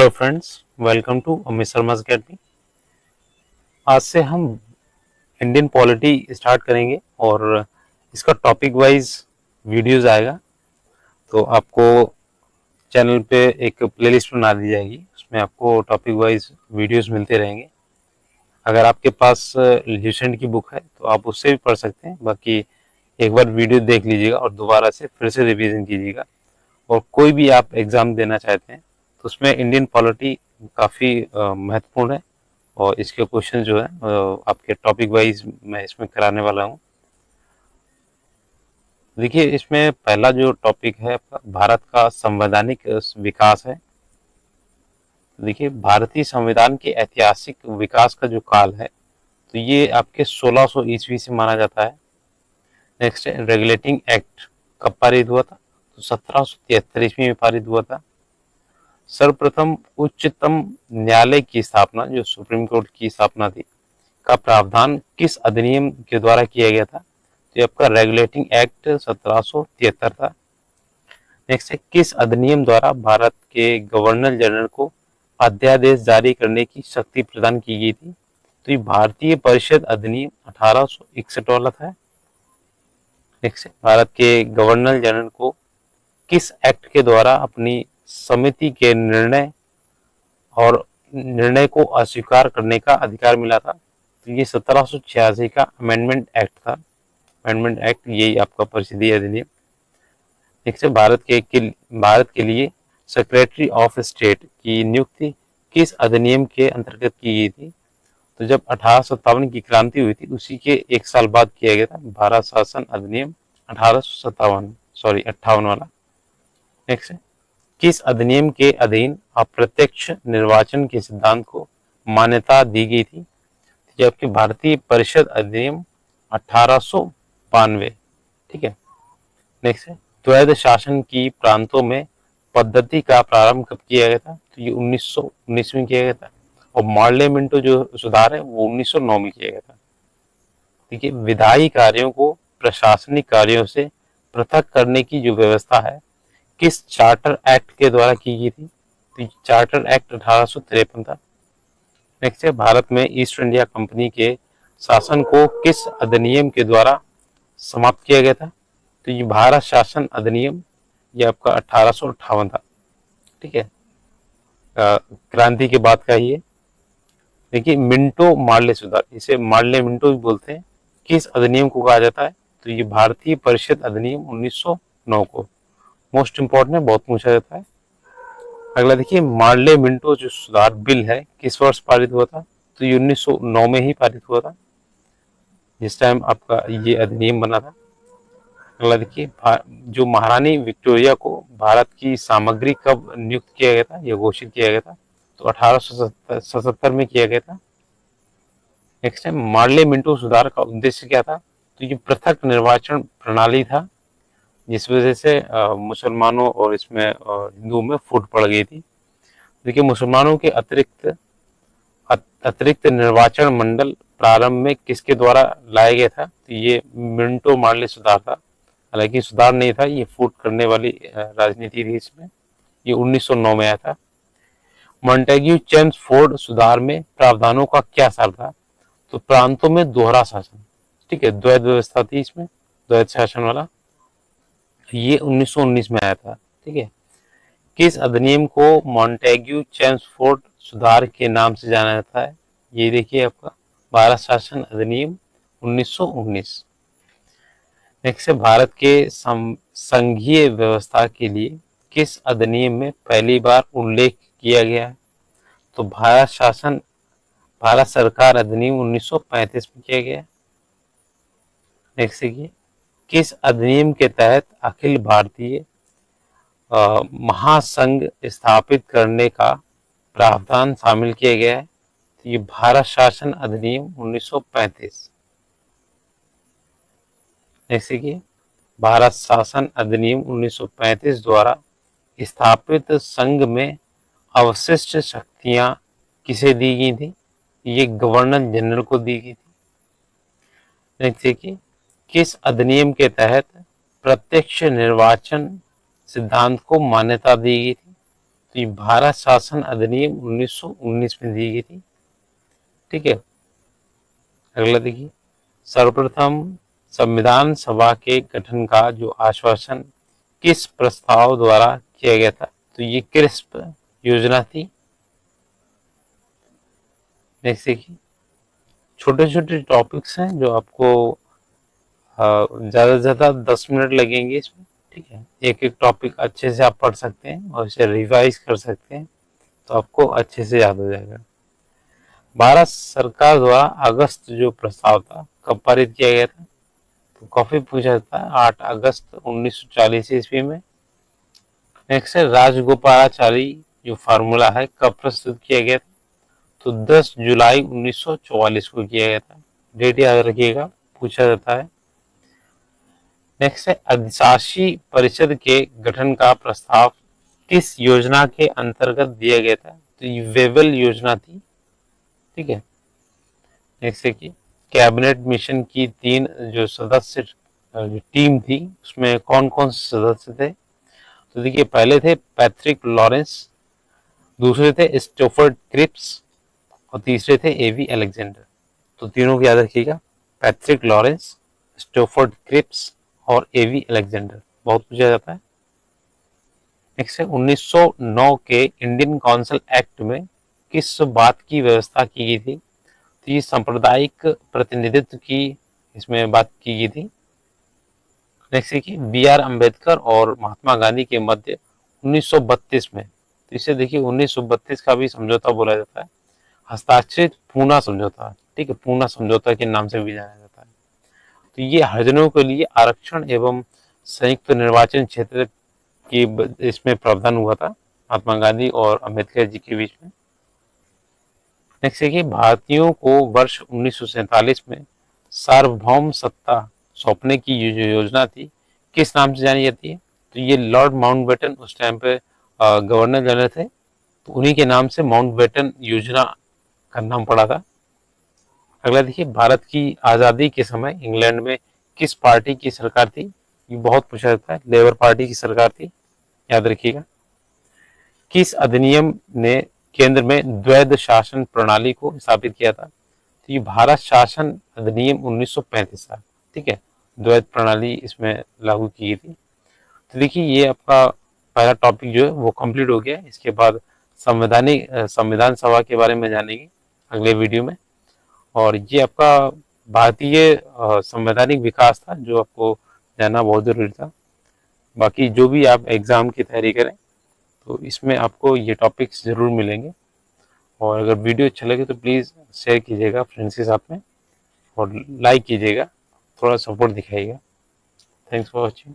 Hello friends, welcome to Amit Sharma academy. आज से हम इंडियन पॉलिटी स्टार्ट करेंगे और इसका टॉपिक वाइज वीडियोस आएगा। तो आपको चैनल पे एक प्लेलिस्ट बना दी जाएगी, उसमें आपको टॉपिक वाइज वीडियोस मिलते रहेंगे। अगर आपके पास ल्यूसेंट की बुक है तो आप उससे भी पढ़ सकते हैं। बाकी एक बार वीडियो देख लीजिएगा और दोबारा से फिर से रिवीजन कीजिएगा। और कोई भी आप एग्ज़ाम देना चाहते हैं तो उसमें इंडियन पॉलिटी काफ़ी महत्वपूर्ण है और इसके क्वेश्चन जो है आपके टॉपिक वाइज मैं इसमें कराने वाला हूँ। देखिए, इसमें पहला जो टॉपिक है आपका भारत का संवैधानिक विकास है। देखिए, भारतीय संविधान के ऐतिहासिक विकास का जो काल है तो ये आपके 1600 ईस्वी से माना जाता है। नेक्स्ट है रेगुलेटिंग एक्ट, कब पारित हुआ था? तो 1773 ईस्वी में पारित हुआ था। सर्वप्रथम उच्चतम न्यायालय की स्थापना, जो सुप्रीम कोर्ट की स्थापना थी, का प्रावधान किस अधिनियम के द्वारा किया गया था? तो ये आपका रेगुलेटिंग एक्ट 1773 था। नेक्स्ट है किस अधिनियम द्वारा भारत के गवर्नर जनरल को अध्यादेश जारी करने की शक्ति प्रदान की गई थी? तो ये भारतीय परिषद अधिनियम 1861 वाला था। नेक्स्ट है भारत के गवर्नर जनरल को किस एक्ट के द्वारा अपनी समिति के निर्णय को अस्वीकार करने का अधिकार मिला था? तो ये 1786 का अमेंडमेंट एक्ट था। अमेंडमेंट एक्ट यही आपका परिषदीय अधिनियम। नेक्स्ट है भारत के लिए सेक्रेटरी ऑफ स्टेट की नियुक्ति किस अधिनियम के अंतर्गत की गई थी? तो जब 1857 की क्रांति हुई थी उसी के एक साल बाद किया गया था भारत शासन अधिनियम 58 वाला। नेक्स्ट है किस अधिनियम के अधीन अप्रत्यक्ष निर्वाचन के सिद्धांत को मान्यता दी गई थी? जबकि भारतीय परिषद अधिनियम 1892। ठीक है। नेक्स्ट है द्वैध शासन की प्रांतों में पद्धति का प्रारंभ कब किया गया था? तो ये 1919 में किया गया था और मार्ले मिंटो जो सुधार है वो 1909 में किया गया था। ठीक है। विधायी कार्यों को प्रशासनिक कार्यों से पृथक करने की जो व्यवस्था है किस चार्टर एक्ट के द्वारा की गई थी? तो चार्टर एक्ट 1853 था। नेक्स्ट है भारत में ईस्ट इंडिया कंपनी के शासन को किस अधिनियम के द्वारा समाप्त किया गया था? तो ये भारत शासन अधिनियम, ये आपका 1858 था। ठीक है। क्रांति के बाद का ही है। देखिए, मिंटो मार्ले सुधार, इसे मार्ले मिंटो भी बोलते हैं, किस अधिनियम को कहा जाता है? तो ये भारतीय परिषद अधिनियम 1909 को। मोस्ट इंपॉर्टेंट है, बहुत पूछा जाता है। अगला देखिए, मार्ले मिंटो जो सुधार बिल है किस वर्ष पारित हुआ था? तो ये 1909 में ही पारित हुआ था, जिस टाइम आपका ये अधिनियम बना था। अगला देखिए, जो महारानी विक्टोरिया को भारत की सामग्री कब नियुक्त किया गया था या घोषित किया गया था? तो 1877 में किया गया था। नेक्स्ट है मार्ले मिंटो सुधार का उद्देश्य क्या था? तो ये पृथक निर्वाचन प्रणाली था, जिस वजह से मुसलमानों और इसमें हिंदुओं में फूट पड़ गई थी। देखिए, मुसलमानों के अतिरिक्त निर्वाचन मंडल प्रारंभ में किसके द्वारा लाया गया था? तो ये मिंटो मार्ले सुधार था। हालांकि सुधार नहीं था, ये फूट करने वाली राजनीति थी इसमें। ये 1909 में आया था। मॉन्टेग्यू चेम्सफोर्ड सुधार में प्रावधानों का क्या सार था? तो प्रांतों में दोहरा शासन। ठीक है, द्वैध व्यवस्था थी इसमें, द्वैध शासन वाला। ये 1919 में आया था। ठीक है। किस अधिनियम को मॉन्टेग्यू चेम्सफोर्ड सुधार के नाम से जाना जाता है? ये देखिए आपका भारत शासन अधिनियम 1919। नेक्स्ट है भारत के संघीय व्यवस्था के लिए किस अधिनियम में पहली बार उल्लेख किया गया है? तो भारत सरकार अधिनियम 1935 में किया गया है। नेक्स्ट देखिए, किस अधिनियम के तहत अखिल भारतीय महासंघ स्थापित करने का प्रावधान शामिल किया गया है? तो ये भारत शासन अधिनियम 1935। नेक्स्ट देखिए, भारत शासन अधिनियम 1935 द्वारा स्थापित संघ में अवशिष्ट शक्तियां किसे दी गई थी? ये गवर्नर जनरल को दी गई थी। नेक्स्ट देखिए, किस अधिनियम के तहत प्रत्यक्ष निर्वाचन सिद्धांत को मान्यता दी गई थी? तो ये भारत शासन अधिनियम 1919 में दी गई थी। ठीक है, अगला देखिए, सर्वप्रथम संविधान सभा के गठन का जो आश्वासन किस प्रस्ताव द्वारा किया गया था? तो ये क्रिस्प योजना थी। नेक्स्ट देखिए, छोटे छोटे टॉपिक्स हैं जो आपको ज़्यादा से ज़्यादा 10 मिनट लगेंगे इसमें। ठीक है, एक एक टॉपिक अच्छे से आप पढ़ सकते हैं और इसे रिवाइज कर सकते हैं, तो आपको अच्छे से याद हो जाएगा। भारत सरकार द्वारा अगस्त जो प्रस्ताव था कब पारित किया गया था? तो काफी पूछा जाता है, 8 अगस्त 1940 ईस्वी में। नेक्स्ट है, राजगोपालाचारी जो फार्मूला है कब प्रस्तुत किया गया था? तो 10 जुलाई 1944 को किया गया था। डेट याद रखिएगा, पूछा जाता है। नेक्स्ट है, अधिशासी परिषद के गठन का प्रस्ताव किस योजना के अंतर्गत दिया गया था? तो ये वेबल योजना थी। ठीक है, नेक्स्ट है कि कैबिनेट मिशन की 3 जो सदस्य जो टीम थी उसमें कौन कौन से सदस्य थे? तो देखिए, पहले थे पैट्रिक लॉरेंस, दूसरे थे स्टोफर्ड क्रिप्स और तीसरे थे एवी अलेक्जेंडर। तो तीनों को याद रखिएगा, पैट्रिक लॉरेंस, स्टोफर्ड क्रिप्स और एवी अलेक्जेंडर, बहुत पूछा जाता है। नेक्स्ट है, 1909 के इंडियन काउंसिल एक्ट में किस बात की व्यवस्था की गई थी? तो ये सांप्रदायिक प्रतिनिधित्व की इसमें बात की गई थी। नेक्स्ट है कि बी आर अम्बेडकर और महात्मा गांधी के मध्य 1932 में, तो इसे देखिए 1932 का भी समझौता बोला जाता है, हस्ताक्षरित पूना समझौता। ठीक है, पूना समझौता के नाम से भी जाना जाता है। तो ये हरिजनों के लिए आरक्षण एवं संयुक्त निर्वाचन क्षेत्र की इसमें प्रावधान हुआ था महात्मा गांधी और अम्बेडकर जी के बीच में। नेक्स्ट है कि भारतीयों को वर्ष 1947 में सार्वभौम सत्ता सौंपने की जो योजना थी किस नाम से जानी जाती है? तो ये लॉर्ड माउंटबेटन उस टाइम पे गवर्नर जनरल थे, तो उन्हीं के नाम से माउंटबेटन योजना का नाम पड़ा था। अगला देखिए, भारत की आज़ादी के समय इंग्लैंड में किस पार्टी की सरकार थी? ये बहुत पूछा जाता है, लेबर पार्टी की सरकार थी, याद रखिएगा। किस अधिनियम ने केंद्र में द्वैध शासन प्रणाली को स्थापित किया था? तो ये भारत शासन अधिनियम 1935 था। ठीक है, द्वैध प्रणाली इसमें लागू की गई थी। तो देखिए, ये आपका पहला टॉपिक जो है वो कंप्लीट हो गया। इसके बाद संविधान सभा के बारे में जानेंगे अगले वीडियो में, और ये आपका भारतीय संवैधानिक विकास था जो आपको जानना बहुत जरूरी था। बाकी जो भी आप एग्जाम की तैयारी करें तो इसमें आपको ये टॉपिक्स जरूर मिलेंगे, और अगर वीडियो अच्छा लगे तो प्लीज़ शेयर कीजिएगा फ्रेंड्स के साथ में और लाइक कीजिएगा, थोड़ा सपोर्ट दिखाइएगा। Thanks for watching.